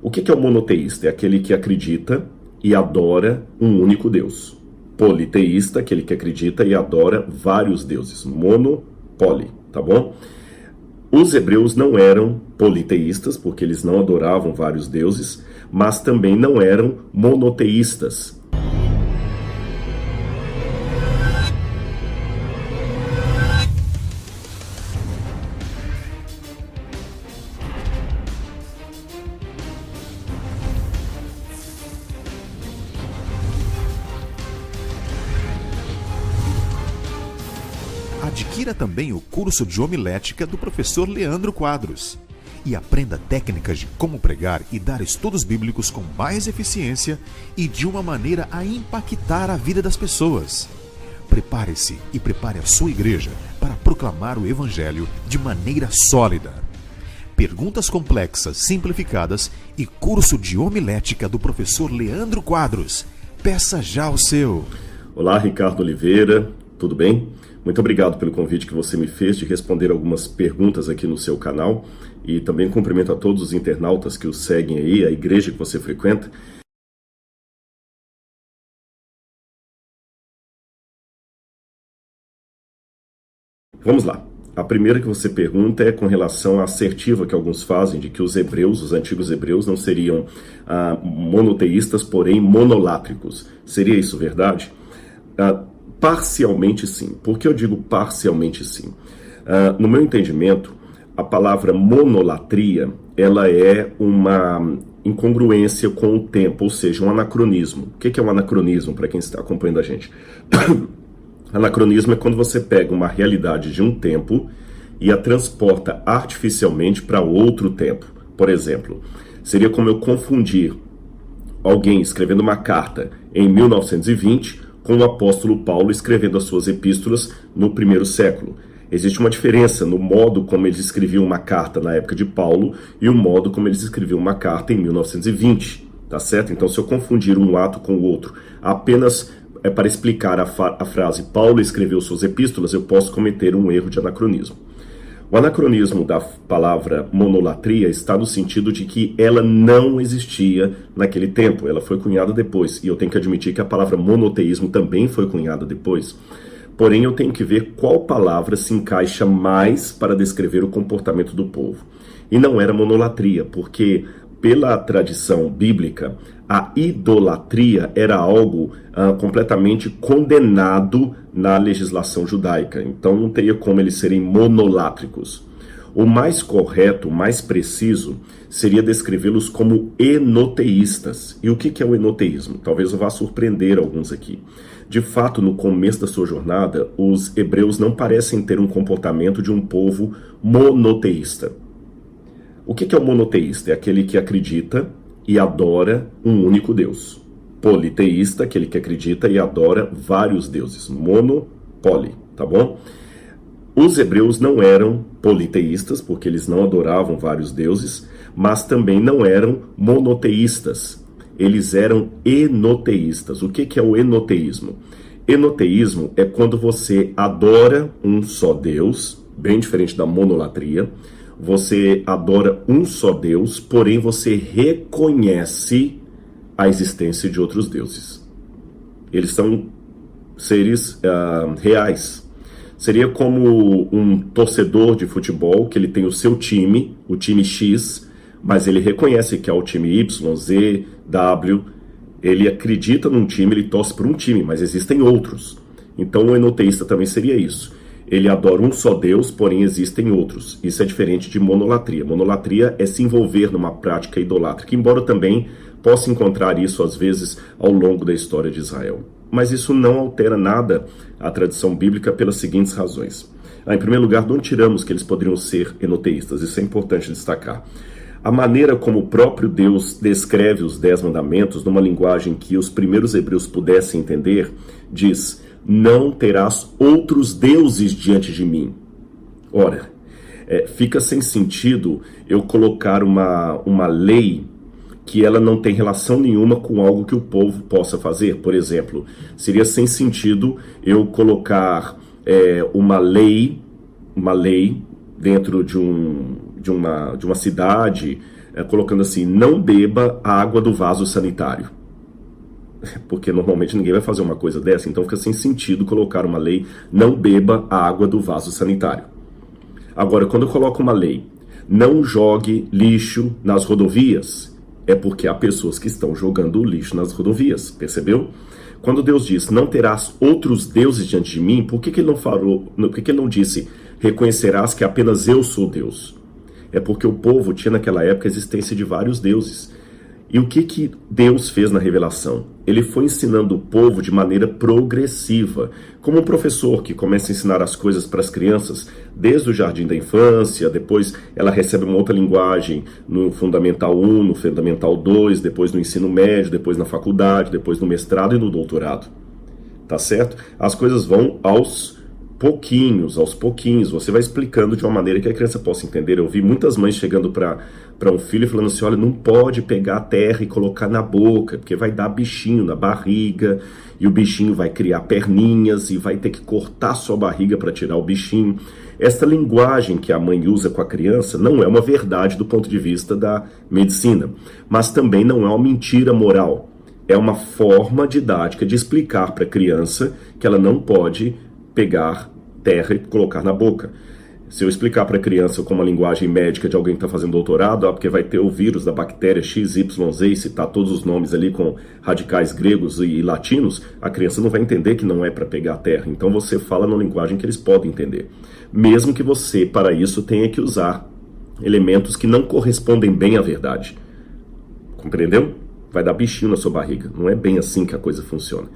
O que é o monoteísta? É aquele que acredita e adora um único Deus. Politeísta, aquele que acredita e adora vários deuses. Mono, poli, tá bom? Os hebreus não eram politeístas, porque eles não adoravam vários deuses, mas também não eram monoteístas. Adquira também o curso de homilética do professor Leandro Quadros e aprenda técnicas de como pregar e dar estudos bíblicos com mais eficiência e de uma maneira a impactar a vida das pessoas. Prepare-se e prepare a sua igreja para proclamar o Evangelho de maneira sólida. Perguntas complexas simplificadas e curso de homilética do professor Leandro Quadros. Peça já o seu. Olá, Ricardo Oliveira, tudo bem? Muito obrigado pelo convite que você me fez de responder algumas perguntas aqui no seu canal e também cumprimento a todos os internautas que o seguem aí, a igreja que você frequenta. Vamos lá. A primeira que você pergunta é com relação à assertiva que alguns fazem de que os hebreus, os antigos hebreus, não seriam monoteístas, porém monolátricos. Seria isso verdade? Parcialmente sim. Por que eu digo parcialmente sim? No meu entendimento, a palavra monolatria, ela é uma incongruência com o tempo, ou seja, um anacronismo. O que é um anacronismo, para quem está acompanhando a gente? Anacronismo é quando você pega uma realidade de um tempo e a transporta artificialmente para outro tempo. Por exemplo, seria como eu confundir alguém escrevendo uma carta em 1920 com o apóstolo Paulo escrevendo as suas epístolas no primeiro século. Existe uma diferença no modo como eles escreviam uma carta na época de Paulo e o modo como eles escreviam uma carta em 1920, tá certo? Então, se eu confundir um ato com o outro apenas para explicar a frase Paulo escreveu suas epístolas, eu posso cometer um erro de anacronismo. O anacronismo da palavra monolatria está no sentido de que ela não existia naquele tempo, ela foi cunhada depois, e eu tenho que admitir que a palavra monoteísmo também foi cunhada depois, porém eu tenho que ver qual palavra se encaixa mais para descrever o comportamento do povo. E não era monolatria, porque pela tradição bíblica, a idolatria era algo completamente condenado na legislação judaica. Então não teria como eles serem monolátricos. O mais correto, o mais preciso, seria descrevê-los como enoteístas. E o que é o enoteísmo? Talvez eu vá surpreender alguns aqui. De fato, no começo da sua jornada, os hebreus não parecem ter um comportamento de um povo monoteísta. O que é o monoteísta? É aquele que acredita e adora um único Deus. Politeísta, aquele que acredita e adora vários deuses. Mono, poli, tá bom? Os hebreus não eram politeístas, porque eles não adoravam vários deuses, mas também não eram monoteístas. Eles eram enoteístas. O que é o enoteísmo? Enoteísmo é quando você adora um só Deus, bem diferente da monolatria. Você adora um só Deus, porém você reconhece a existência de outros deuses. Eles são seres reais. Seria como um torcedor de futebol, que ele tem o seu time, o time X, mas ele reconhece que é o time Y, Z, W. Ele acredita num time, ele torce por um time, mas existem outros. Então o enoteísta também seria isso. Ele adora um só Deus, porém existem outros. Isso é diferente de monolatria. Monolatria é se envolver numa prática idolátrica, embora também possa encontrar isso às vezes ao longo da história de Israel. Mas isso não altera nada a tradição bíblica pelas seguintes razões. Em primeiro lugar, de onde tiramos que eles poderiam ser enoteístas? Isso é importante destacar. A maneira como o próprio Deus descreve os 10 mandamentos numa linguagem que os primeiros hebreus pudessem entender, diz: não terás outros deuses diante de mim. Ora, fica sem sentido eu colocar uma lei que ela não tem relação nenhuma com algo que o povo possa fazer. Por exemplo, seria sem sentido eu colocar uma lei dentro de uma cidade, colocando assim, não beba a água do vaso sanitário. Porque normalmente ninguém vai fazer uma coisa dessa, então fica sem sentido colocar uma lei, não beba a água do vaso sanitário. Agora, quando eu coloco uma lei, não jogue lixo nas rodovias, é porque há pessoas que estão jogando lixo nas rodovias, percebeu? Quando Deus diz, não terás outros deuses diante de mim, por que ele não falou, por que ele não disse, reconhecerás que apenas eu sou Deus? É porque o povo tinha naquela época a existência de vários deuses. E o que Deus fez na revelação? Ele foi ensinando o povo de maneira progressiva, como um professor que começa a ensinar as coisas para as crianças desde o jardim da infância, depois ela recebe uma outra linguagem no Fundamental 1, no Fundamental 2, depois no ensino médio, depois na faculdade, depois no mestrado e no doutorado. Tá certo? As coisas vão aos pouquinhos, você vai explicando de uma maneira que a criança possa entender. Eu vi muitas mães chegando para um filho falando assim, olha, não pode pegar a terra e colocar na boca, porque vai dar bichinho na barriga, e o bichinho vai criar perninhas, e vai ter que cortar sua barriga para tirar o bichinho. Essa linguagem que a mãe usa com a criança não é uma verdade do ponto de vista da medicina, mas também não é uma mentira moral. É uma forma didática de explicar para a criança que ela não pode pegar terra e colocar na boca. Se eu explicar para a criança com uma linguagem médica de alguém que está fazendo doutorado, porque vai ter o vírus da bactéria XYZ e citar todos os nomes ali com radicais gregos e latinos, a criança não vai entender que não é para pegar terra. Então você fala numa linguagem que eles podem entender. Mesmo que você, para isso, tenha que usar elementos que não correspondem bem à verdade. Compreendeu? Vai dar bichinho na sua barriga. Não é bem assim que a coisa funciona.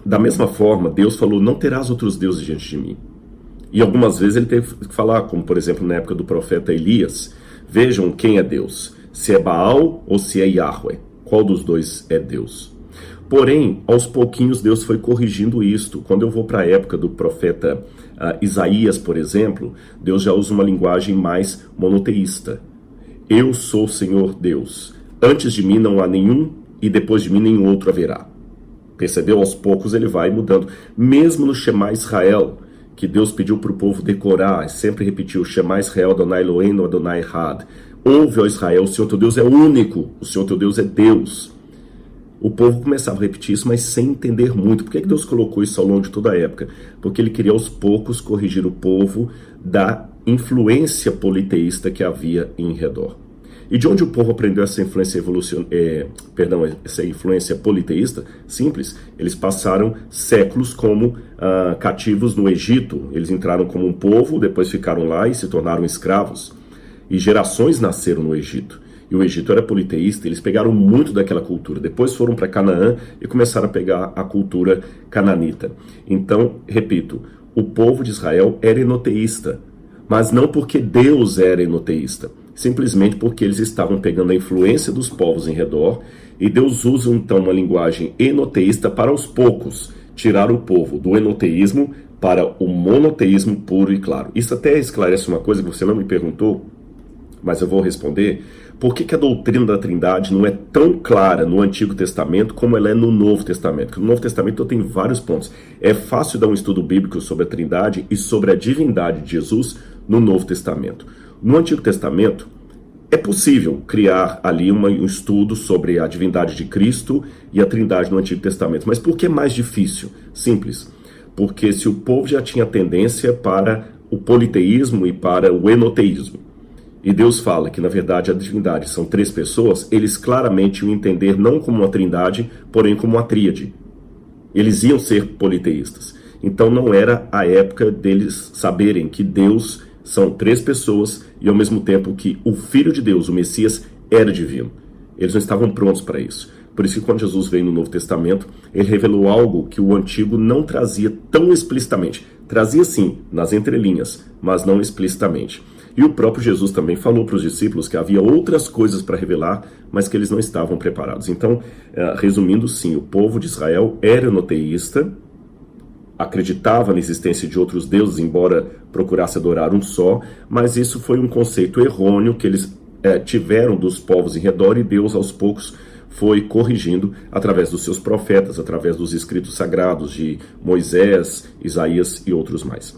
Da mesma forma, Deus falou, não terás outros deuses diante de mim. E algumas vezes ele teve que falar, como por exemplo na época do profeta Elias, vejam quem é Deus, se é Baal ou se é Yahweh, qual dos dois é Deus. Porém, aos pouquinhos Deus foi corrigindo isto. Quando eu vou para a época do profeta Isaías, por exemplo, Deus já usa uma linguagem mais monoteísta. Eu sou o Senhor Deus, antes de mim não há nenhum e depois de mim nenhum outro haverá. Percebeu? Aos poucos ele vai mudando. Mesmo no Shema Israel, que Deus pediu para o povo decorar, sempre repetiu, Shema Israel, Adonai Eloheinu, Adonai Echad. Ouve, ó Israel, o Senhor teu Deus é único, o Senhor teu Deus é Deus. O povo começava a repetir isso, mas sem entender muito. Por que Deus colocou isso ao longo de toda a época? Porque ele queria aos poucos corrigir o povo da influência politeísta que havia em redor. E de onde o povo aprendeu essa influência essa influência politeísta? Simples, eles passaram séculos como cativos no Egito. Eles entraram como um povo, depois ficaram lá e se tornaram escravos. E gerações nasceram no Egito. E o Egito era politeísta, eles pegaram muito daquela cultura. Depois foram para Canaã e começaram a pegar a cultura cananita. Então, repito, o povo de Israel era enoteísta, mas não porque Deus era enoteísta. Simplesmente porque eles estavam pegando a influência dos povos em redor, e Deus usa então uma linguagem enoteísta para aos poucos tirar o povo do enoteísmo para o monoteísmo puro e claro. Isso até esclarece uma coisa que você não me perguntou, mas eu vou responder. Por que a doutrina da Trindade não é tão clara no Antigo Testamento como ela é no Novo Testamento? Porque no Novo Testamento tem vários pontos. É fácil dar um estudo bíblico sobre a Trindade e sobre a divindade de Jesus no Novo Testamento. No Antigo Testamento, é possível criar ali um estudo sobre a divindade de Cristo e a Trindade no Antigo Testamento. Mas por que é mais difícil? Simples. Porque se o povo já tinha tendência para o politeísmo e para o enoteísmo, e Deus fala que, na verdade, a divindade são três pessoas, eles claramente iam entender não como uma trindade, porém como uma tríade. Eles iam ser politeístas. Então não era a época deles saberem que Deus são três pessoas e ao mesmo tempo que o Filho de Deus, o Messias, era divino. Eles não estavam prontos para isso. Por isso que quando Jesus veio no Novo Testamento, ele revelou algo que o Antigo não trazia tão explicitamente. Trazia sim, nas entrelinhas, mas não explicitamente. E o próprio Jesus também falou para os discípulos que havia outras coisas para revelar, mas que eles não estavam preparados. Então, resumindo, sim, o povo de Israel era enoteísta, acreditava na existência de outros deuses, embora procurasse adorar um só, mas isso foi um conceito errôneo que eles tiveram dos povos em redor, e Deus, aos poucos, foi corrigindo através dos seus profetas, através dos escritos sagrados de Moisés, Isaías e outros mais.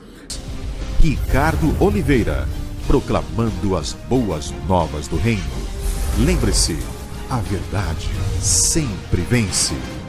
Ricardo Oliveira, proclamando as boas novas do reino. Lembre-se, a verdade sempre vence.